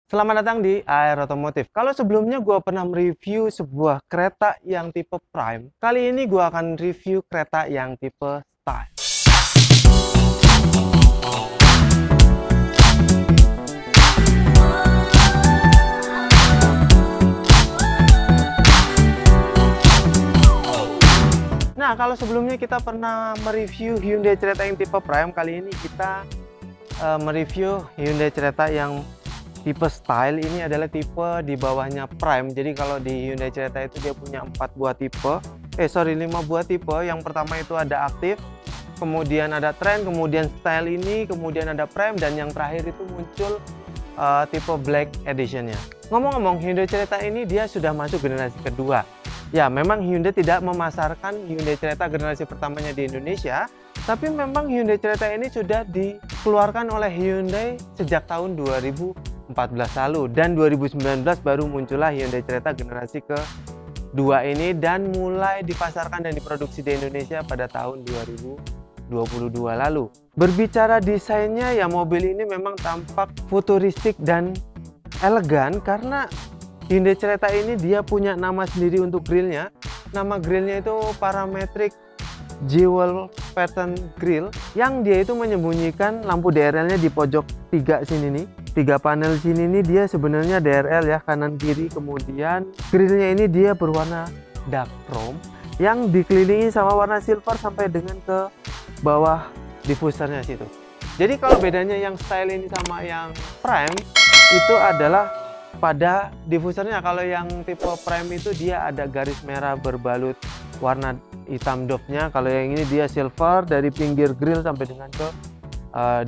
Selamat datang di AR Otomotif. Kalau sebelumnya gue pernah mereview sebuah kereta yang tipe Prime, kali ini gue akan review kereta yang tipe Style. Nah, kalau sebelumnya kita pernah mereview Hyundai Creta yang tipe Prime, kali ini kita mereview Hyundai Creta yang tipe Style. Ini adalah tipe di bawahnya Prime. Jadi kalau di Hyundai Creta itu dia punya 5 buah tipe. Yang pertama itu ada Active, kemudian ada Trend, kemudian Style ini, kemudian ada Prime, dan yang terakhir itu muncul tipe Black Editionnya. Ngomong-ngomong, Hyundai Creta ini dia sudah masuk generasi kedua. Ya, memang Hyundai tidak memasarkan Hyundai Creta generasi pertamanya di Indonesia, tapi memang Hyundai Creta ini sudah dikeluarkan oleh Hyundai sejak tahun 2014 lalu, dan 2019 baru muncullah Hyundai Creta generasi kedua ini dan mulai dipasarkan dan diproduksi di Indonesia pada tahun 2022 lalu. Berbicara desainnya, ya mobil ini memang tampak futuristik dan elegan karena Hyundai Creta ini dia punya nama sendiri untuk grillnya. Nama grillnya itu parametric jewel pattern grill, yang dia itu menyembunyikan lampu DRL-nya di pojok 3 sini nih. 3 panel sini nih dia sebenarnya DRL ya, kanan kiri. Kemudian grillnya ini dia berwarna dark chrome yang dikelilingi sama warna silver sampai dengan ke bawah diffusernya situ. Jadi kalau bedanya yang Style ini sama yang Prime itu adalah pada diffusernya. Kalau yang tipe Prime itu dia ada garis merah berbalut warna hitam dove-nya. Kalau yang ini dia silver dari pinggir grill sampai dengan ke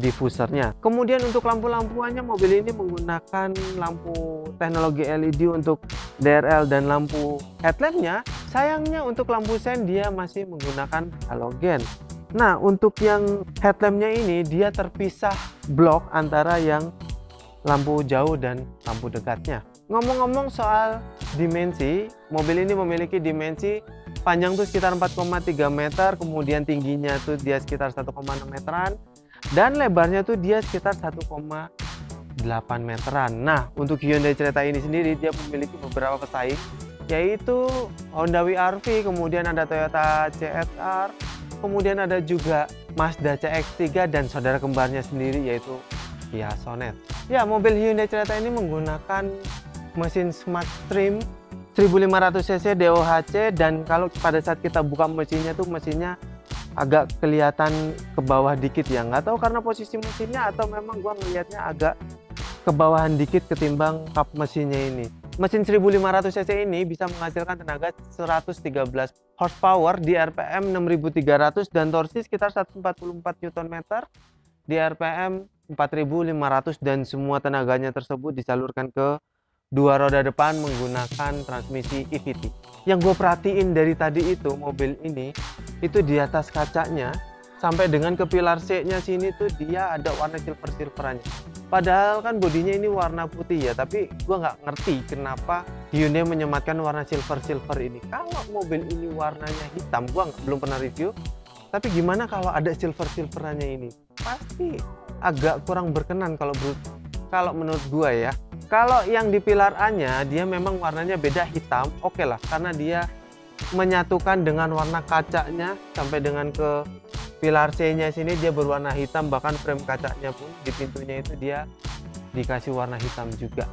diffusernya. Kemudian untuk lampu-lampuannya, mobil ini menggunakan lampu teknologi LED untuk DRL dan lampu headlampnya. Sayangnya untuk lampu sen dia masih menggunakan halogen. Nah, untuk yang headlampnya ini dia terpisah blok antara yang lampu jauh dan lampu dekatnya. Ngomong-ngomong soal dimensi, mobil ini memiliki dimensi panjang tuh sekitar 4,3 meter, kemudian tingginya tuh dia sekitar 1,6 meteran, dan lebarnya tuh dia sekitar 1,8 meteran. Nah, untuk Hyundai Creta ini sendiri dia memiliki beberapa pesaing, yaitu Honda WRV, kemudian ada Toyota CHR, kemudian ada juga Mazda CX-3 dan saudara kembarnya sendiri yaitu Kia Sonet. Ya, mobil Hyundai Creta ini menggunakan mesin Smartstream 1500 cc DOHC, dan kalau pada saat kita buka mesinnya tuh mesinnya agak kelihatan ke bawah dikit ya. Nggak tahu karena posisi mesinnya atau memang gua ngelihatnya agak ke bawahan dikit ketimbang kap mesinnya ini. Mesin 1500 cc ini bisa menghasilkan tenaga 113 horsepower di RPM 6300 dan torsi sekitar 144 Nm di RPM 4500, dan semua tenaganya tersebut disalurkan ke dua roda depan menggunakan transmisi EVT. Yang gue perhatiin dari tadi itu mobil ini itu di atas kacanya sampai dengan ke pilar C-nya sini tuh dia ada warna silver-silverannya. Padahal kan bodinya ini warna putih ya, tapi gue nggak ngerti kenapa Hyundai menyematkan warna silver-silver ini. Kalau mobil ini warnanya hitam, gue belum pernah review, tapi gimana kalau ada silver-silverannya ini? Pasti agak kurang berkenan kalau menurut gua ya. Kalau yang di pilar A-nya dia memang warnanya beda hitam, oke lah, karena dia menyatukan dengan warna kacanya sampai dengan ke pilar C-nya sini dia berwarna hitam, bahkan frame kacanya pun di pintunya itu dia dikasih warna hitam juga.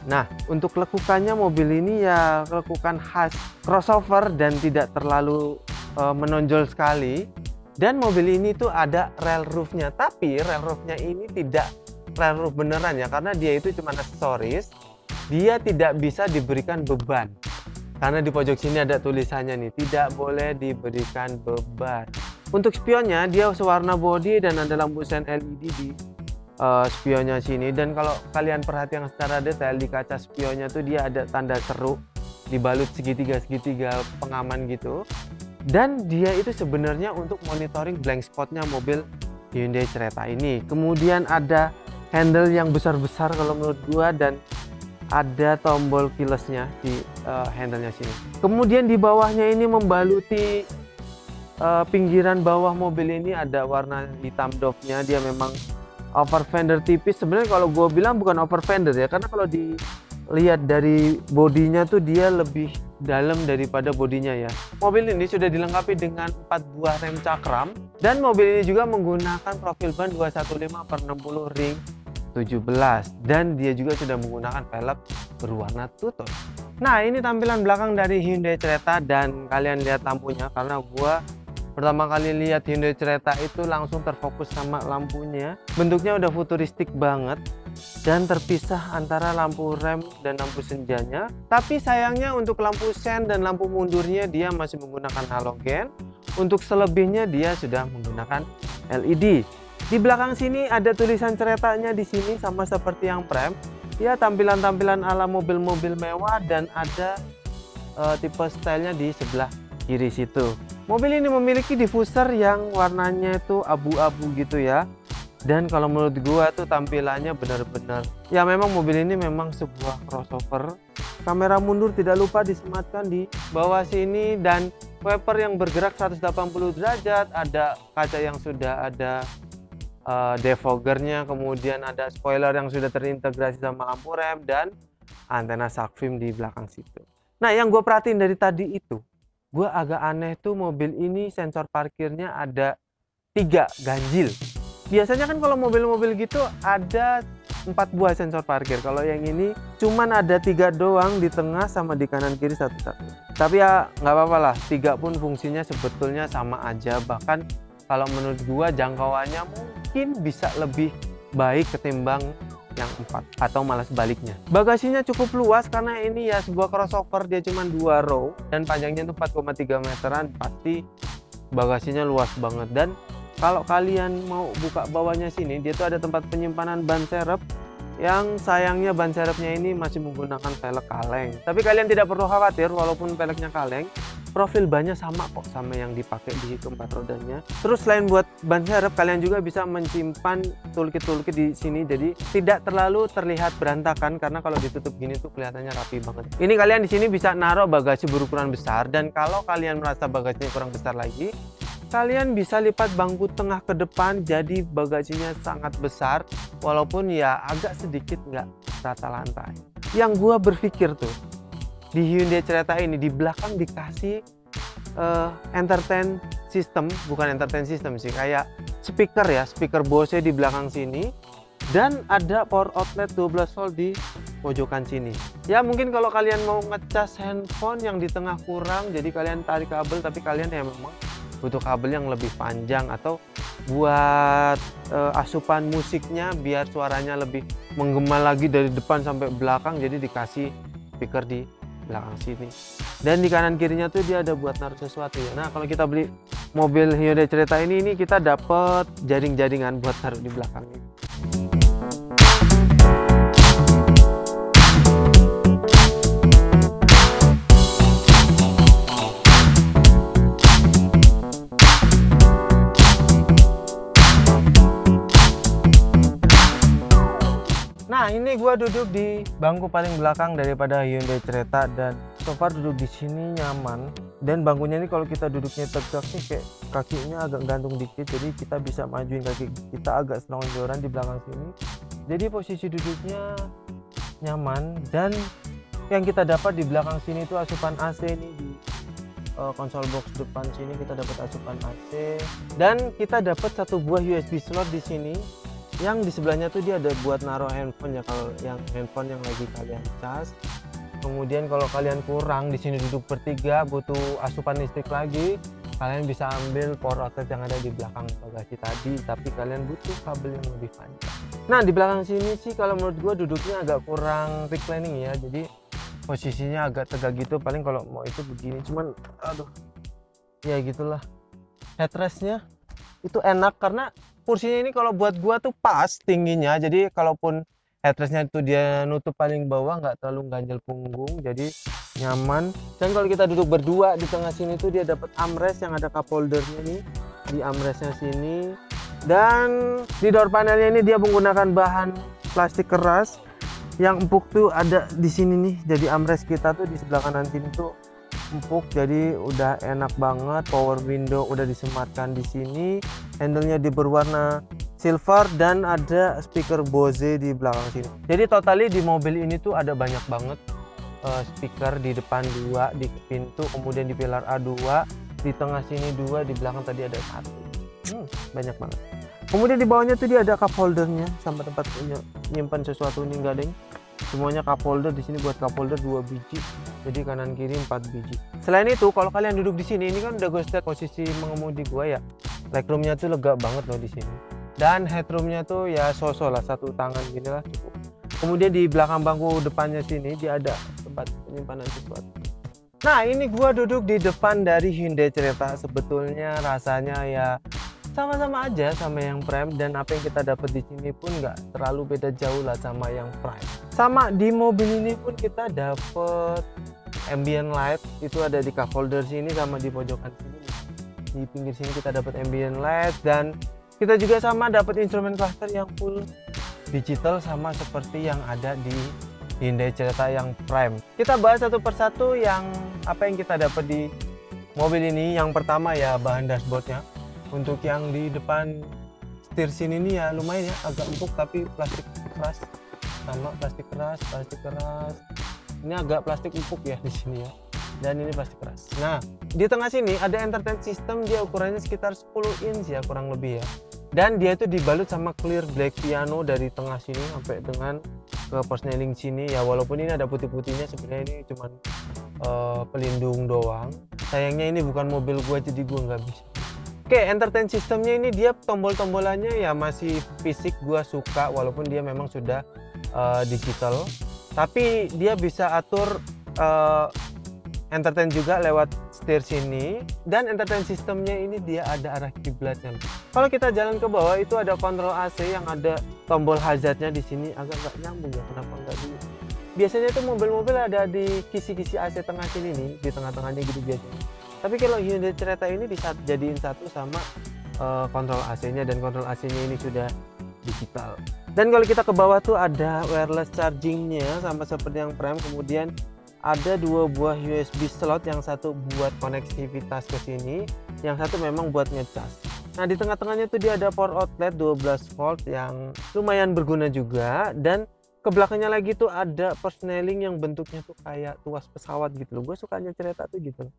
Nah, untuk lekukannya mobil ini ya lekukan khas crossover dan tidak terlalu menonjol sekali. Dan mobil ini tuh ada rail roofnya, tapi rail roofnya ini tidak rail roof beneran ya, karena dia itu cuma aksesoris. Dia tidak bisa diberikan beban karena di pojok sini ada tulisannya nih, tidak boleh diberikan beban. Untuk spionnya dia sewarna body dan ada lampu sen LED di spionnya sini, dan kalau kalian perhatikan secara detail di kaca spionnya tuh dia ada tanda seru dibalut segitiga-segitiga pengaman gitu. Dan dia itu sebenarnya untuk monitoring blind spotnya mobil Hyundai Creta ini. Kemudian ada handle yang besar-besar kalau menurut gua, dan ada tombol keylessnya di handlenya sini. Kemudian di bawahnya ini membaluti pinggiran bawah mobil ini ada warna hitam dove-nya. Dia memang over fender tipis. Sebenarnya kalau gue bilang bukan over fender ya, karena kalau dilihat dari bodinya tuh dia lebih dalam daripada bodinya ya. Mobil ini sudah dilengkapi dengan 4 buah rem cakram, dan mobil ini juga menggunakan profil ban 215/60 ring 17, dan dia juga sudah menggunakan velg berwarna two-tone. Nah, ini tampilan belakang dari Hyundai Creta, dan kalian lihat lampunya, karena gua pertama kali lihat Hyundai Creta itu langsung terfokus sama lampunya. Bentuknya udah futuristik banget dan terpisah antara lampu rem dan lampu senjanya. Tapi sayangnya untuk lampu sen dan lampu mundurnya dia masih menggunakan halogen. Untuk selebihnya dia sudah menggunakan LED. Di belakang sini ada tulisan Cretanya di sini sama seperti yang Prime. Ya, tampilan-tampilan ala mobil-mobil mewah, dan ada tipe stylenya di sebelah kiri situ. Mobil ini memiliki diffuser yang warnanya itu abu-abu gitu ya. Dan kalau menurut gua tuh tampilannya benar-benar ya, memang mobil ini memang sebuah crossover. Kamera mundur tidak lupa disematkan di bawah sini, dan wiper yang bergerak 180 derajat, ada kaca yang sudah ada defoggernya, kemudian ada spoiler yang sudah terintegrasi sama lampu rem, dan antena shark fin di belakang situ. Nah, yang gue perhatiin dari tadi itu, gue agak aneh tuh, mobil ini sensor parkirnya ada 3 ganjil. Biasanya kan kalau mobil-mobil gitu ada 4 buah sensor parkir. Kalau yang ini cuman ada 3 doang, di tengah sama di kanan kiri satu-satu. Tapi ya nggak apa-apa lah, 3 pun fungsinya sebetulnya sama aja. Bahkan kalau menurut gua jangkauannya mungkin bisa lebih baik ketimbang yang 4, atau malah sebaliknya. Bagasinya cukup luas karena ini ya sebuah crossover, dia cuma 2 row dan panjangnya itu 4,3 meteran. Pasti bagasinya luas banget. Dan kalau kalian mau buka bawahnya sini, dia tuh ada tempat penyimpanan ban serep, yang sayangnya ban serepnya ini masih menggunakan velg kaleng. Tapi kalian tidak perlu khawatir, walaupun velgnya kaleng, profil bannya sama kok sama yang dipakai di keempat rodanya. Terus selain buat ban serep, kalian juga bisa menyimpan toolkit di sini, jadi tidak terlalu terlihat berantakan, karena kalau ditutup gini tuh kelihatannya rapi banget. Ini kalian di sini bisa naruh bagasi berukuran besar, dan kalau kalian merasa bagasinya kurang besar lagi, kalian bisa lipat bangku tengah ke depan, jadi bagasinya sangat besar, walaupun ya agak sedikit nggak rata lantai. Yang gua berpikir tuh, di Hyundai Creta ini di belakang dikasih entertain system, bukan entertain system sih, kayak speaker ya, speaker Bose di belakang sini, dan ada power outlet 12 volt di pojokan sini. Ya mungkin kalau kalian mau ngecas handphone yang di tengah kurang, jadi kalian tarik kabel, tapi kalian ya memang butuh kabel yang lebih panjang, atau buat asupan musiknya biar suaranya lebih menggema lagi dari depan sampai belakang, jadi dikasih speaker di belakang sini. Dan di kanan kirinya tuh dia ada buat naruh sesuatu ya. Nah, kalau kita beli mobil Hyundai Creta ini kita dapat jaring-jaringan buat taruh di belakangnya. Nah, ini gua duduk di bangku paling belakang daripada Hyundai Creta, dan so far duduk di sini nyaman. Dan bangkunya ini kalau kita duduknya tegak nih, kayak kakinya agak gantung dikit, jadi kita bisa majuin kaki kita agak selonjoran di belakang sini. Jadi posisi duduknya nyaman, dan yang kita dapat di belakang sini itu asupan AC nih, di konsol box depan sini kita dapat asupan AC, dan kita dapat 1 buah USB slot di sini. Yang di sebelahnya tuh dia ada buat naruh handphone ya, kalau yang handphone yang lagi kalian cas. Kemudian kalau kalian kurang di sini duduk bertiga, butuh asupan listrik lagi, kalian bisa ambil power outlet yang ada di belakang bagasi tadi, tapi kalian butuh kabel yang lebih panjang. Nah, di belakang sini sih kalau menurut gua duduknya agak kurang reclining ya, jadi posisinya agak tegak gitu. Paling kalau mau itu begini, cuman aduh ya gitulah. Headrestnya itu enak karena kursinya ini kalau buat gua tuh pas tingginya, jadi kalaupun headrestnya itu dia nutup paling bawah, nggak terlalu ganjel punggung, jadi nyaman. Dan kalau kita duduk berdua di tengah sini tuh dia dapat armrest yang ada cup holdernya nih di armrestnya sini. Dan di door panelnya ini dia menggunakan bahan plastik keras yang empuk tuh ada di sini nih, jadi armrest kita tuh di sebelah kanan sini tuh empuk, jadi udah enak banget. Power window udah disematkan di sini, handle-nya dia berwarna silver, dan ada speaker Bose di belakang sini. Jadi totally di mobil ini tuh ada banyak banget speaker. Di depan 2, di pintu, kemudian di pilar A 2, di tengah sini 2, di belakang tadi ada 1. Banyak banget. Kemudian di bawahnya tuh dia ada cup holdernya sama tempat nyimpan sesuatu nih, enggak deng. Semuanya cup holder. Di sini buat cup holder 2 biji. Jadi kanan kiri 4 biji. Selain itu, kalau kalian duduk di sini, ini kan udah gue set posisi mengemudi gua ya. Legroomnya tuh lega banget loh di sini. Dan headroomnya tuh ya sosok lah, 1 tangan gini lah cukup. Kemudian di belakang bangku depannya sini dia ada tempat penyimpanan sesuatu. Nah, ini gua duduk di depan dari Hyundai Creta. Sebetulnya rasanya ya sama-sama aja sama yang Prime, dan apa yang kita dapat di sini pun nggak terlalu beda jauh lah sama yang Prime. Sama di mobil ini pun kita dapat ambient light, itu ada di cup holder sini sama di pojokan sini. Di pinggir sini kita dapat ambient light, dan kita juga sama dapat instrumen cluster yang full digital sama seperti yang ada di Hyundai Creta yang Prime. Kita bahas satu persatu yang apa yang kita dapat di mobil ini. Yang pertama ya bahan dashboardnya. Untuk yang di depan setir sini nih ya lumayan ya, agak empuk tapi plastik keras. Sama plastik keras. Ini agak plastik empuk ya di sini ya. Dan ini plastik keras. Nah, di tengah sini ada entertainment system, dia ukurannya sekitar 10 inch ya kurang lebih ya. Dan dia itu dibalut sama clear black piano dari tengah sini sampai dengan ke persneling sini ya. Walaupun ini ada putih-putihnya, sebenarnya ini cuman pelindung doang. Sayangnya ini bukan mobil gua, jadi gua nggak bisa. Oke, entertainment systemnya ini dia tombol-tombolannya ya masih fisik, gua suka walaupun dia memang sudah digital. Tapi dia bisa atur entertain juga lewat setir sini, dan entertain sistemnya ini dia ada arah kiblatnya. Kalau kita jalan ke bawah itu ada kontrol AC yang ada tombol hazardnya di sini, agak nggak nyambung ya, kenapa nggak di. Biasanya itu mobil-mobil ada di kisi-kisi AC tengah sini nih, di tengah-tengahnya gitu biasanya. Tapi kalau Hyundai Creta ini dijadiin satu sama kontrol AC-nya, dan kontrol AC-nya ini sudah digital. Dan kalau kita ke bawah tuh ada wireless chargingnya sama seperti yang Prime. Kemudian ada 2 buah USB slot, yang satu buat konektivitas ke sini, yang satu memang buat ngecas. Nah, di tengah-tengahnya tuh dia ada power outlet 12 volt yang lumayan berguna juga, dan ke belakangnya lagi tuh ada persneling yang bentuknya tuh kayak tuas pesawat gitu loh. Gue sukanya Creta tuh gitu loh.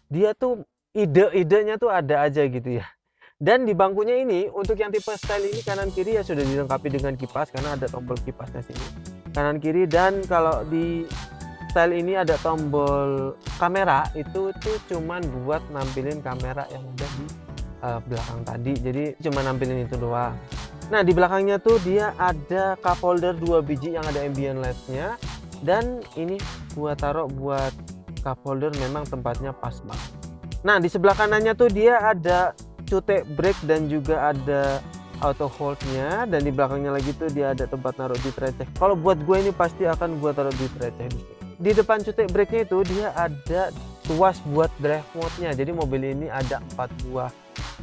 Dia tuh ide-idenya tuh ada aja gitu ya. Dan di bangkunya ini untuk yang tipe style ini kanan kiri ya sudah dilengkapi dengan kipas karena ada tombol kipasnya sini kanan kiri. Dan kalau di style ini ada tombol kamera, itu tuh cuman buat nampilin kamera yang udah di belakang tadi, jadi cuma nampilin itu doang. Nah, di belakangnya tuh dia ada cup holder 2 biji yang ada ambient light-nya, dan ini gua taruh buat cup holder, memang tempatnya pas banget. Nah, di sebelah kanannya tuh dia ada cute brake dan juga ada auto hold-nya, dan di belakangnya lagi tuh dia ada tempat naruh di receh. Kalau buat gue ini pasti akan gua taruh di receh di sini. Di depan cute brake-nya itu dia ada tuas buat drive mode-nya. Jadi mobil ini ada 4 buah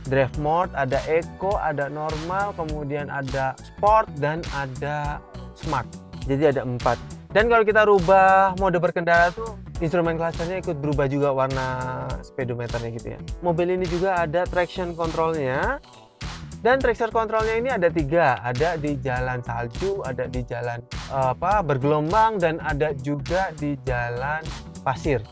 drive mode, ada eco, ada normal, kemudian ada sport, dan ada smart. Jadi ada 4. Dan kalau kita rubah mode berkendara tuh instrumen clusternya ikut berubah juga warna speedometernya gitu ya. Mobil ini juga ada traction controlnya. Dan traction controlnya ini ada 3, ada di jalan salju, ada di jalan bergelombang, dan ada juga di jalan pasir.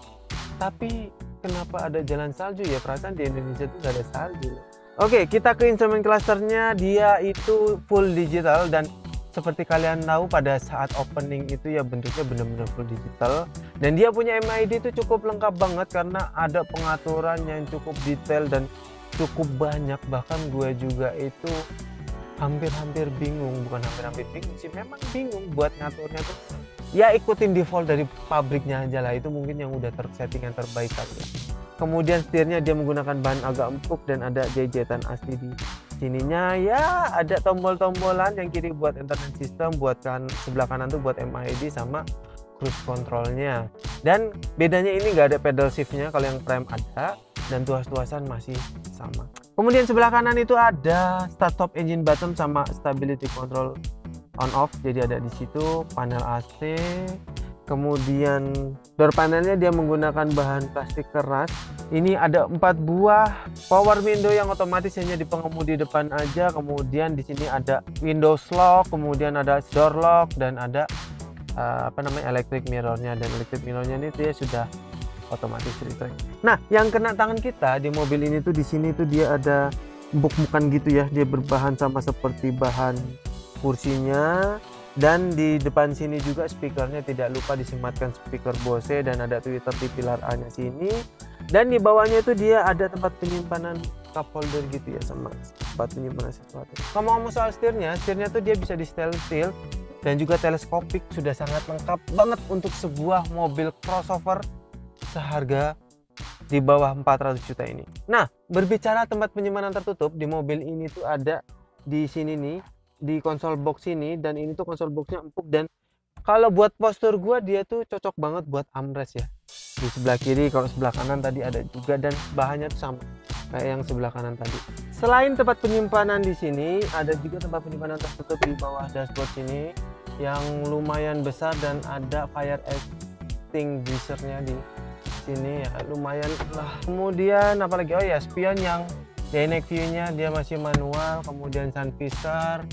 Tapi kenapa ada jalan salju ya? Perasaan di Indonesia itu nggak ada salju. Oke, kita ke instrumen clusternya. Dia itu full digital, dan seperti kalian tahu pada saat opening itu ya bentuknya benar-benar full digital. Dan dia punya MID itu cukup lengkap banget karena ada pengaturan yang cukup detail dan cukup banyak. Bahkan gue juga itu hampir-hampir bingung, bukan hampir-hampir bingung sih, memang bingung buat ngaturnya tuh. Ya ikutin default dari pabriknya aja lah, itu mungkin yang udah tersetting yang terbaik kali ya. Kemudian setirnya dia menggunakan bahan agak empuk dan ada jajetan asli di sininya. Ya ada tombol-tombolan, yang kiri buat entertainment system, buat sebelah kanan tuh buat MID sama cruise controlnya. Dan bedanya ini nggak ada pedal shiftnya, kalau yang Prime ada, dan tuas-tuasan masih sama. Kemudian sebelah kanan itu ada start stop engine button sama stability control on off, jadi ada di situ panel AC. Kemudian door panelnya dia menggunakan bahan plastik keras Ini ada 4 buah power window yang otomatis hanya di pengemudi depan aja. Kemudian di sini ada Windows lock, kemudian ada door lock, dan ada electric mirrornya. Dan electric mirrornya ini dia sudah otomatis retract. Nah, yang kena tangan kita di mobil ini tuh di sini tuh dia ada empuk-empukan gitu ya. Dia berbahan sama seperti bahan kursinya. Dan di depan sini juga speakernya tidak lupa disematkan speaker Bose, dan ada tweeter di pilar A nya sini. Dan di bawahnya itu dia ada tempat penyimpanan cup holder gitu ya, sama tempat penyimpanan sesuatu. Ngomong-ngomong soal setirnya tuh dia bisa di stainless steel dan juga teleskopik. Sudah sangat lengkap banget untuk sebuah mobil crossover seharga di bawah 400 juta ini. Nah, berbicara tempat penyimpanan tertutup, di mobil ini tuh ada di sini nih, di konsol box ini, dan ini tuh konsol boxnya empuk, dan kalau buat postur gua dia tuh cocok banget buat armrest ya. Di sebelah kiri, kalau sebelah kanan tadi ada juga, dan bahannya tuh sama kayak yang sebelah kanan tadi. Selain tempat penyimpanan di sini, ada juga tempat penyimpanan tertutup di bawah dashboard sini yang lumayan besar, dan ada fire extinguisher-nya di sini ya, lumayan lah. Kemudian apalagi, oh ya, spion yang dynamic view-nya dia masih manual, kemudian sun visor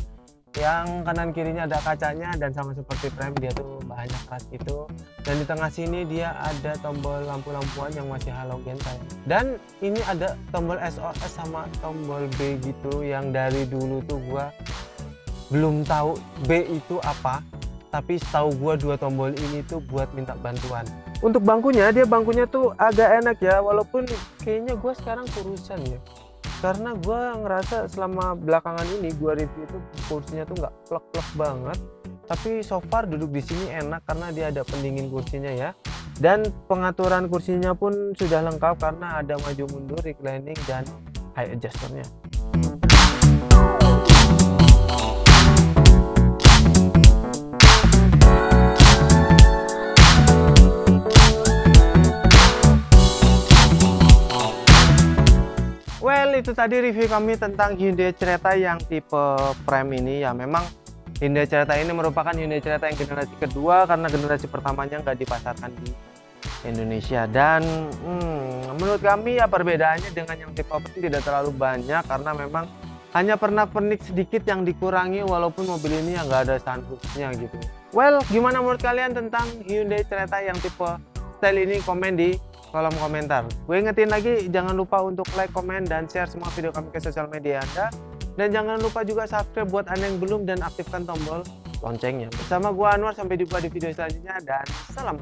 yang kanan kirinya ada kacanya, dan sama seperti Prime dia tuh bahannya keras gitu. Dan di tengah sini dia ada tombol lampu-lampuan yang masih halogen kayak. Dan ini ada tombol SOS sama tombol B gitu, yang dari dulu tuh gua belum tahu B itu apa, tapi setahu gua dua tombol ini tuh buat minta bantuan. Untuk bangkunya, dia bangkunya tuh agak enak ya, walaupun kayaknya gua sekarang kurusan ya. Karena gue ngerasa selama belakangan ini gue review itu kursinya tuh nggak plek-plek banget, tapi so far duduk di sini enak karena dia ada pendingin kursinya ya, dan pengaturan kursinya pun sudah lengkap karena ada maju mundur, reclining, dan high adjusternya. Well, itu tadi review kami tentang Hyundai Creta yang tipe Prime ini ya. Memang Hyundai Creta ini merupakan Hyundai Creta yang generasi kedua, karena generasi pertamanya nggak dipasarkan di Indonesia. Dan menurut kami ya perbedaannya dengan yang tipe Prime tidak terlalu banyak, karena memang hanya pernak-pernik sedikit yang dikurangi, walaupun mobil ini ya nggak ada sunroofnya gitu. Well, gimana menurut kalian tentang Hyundai Creta yang tipe style ini? Komen di kolom komentar. Gue ingetin lagi, jangan lupa untuk like, komen, dan share semua video kami ke sosial media Anda. Dan jangan lupa juga subscribe buat Anda yang belum, dan aktifkan tombol loncengnya. Bersama gue Anwar, sampai jumpa di video selanjutnya, dan salam.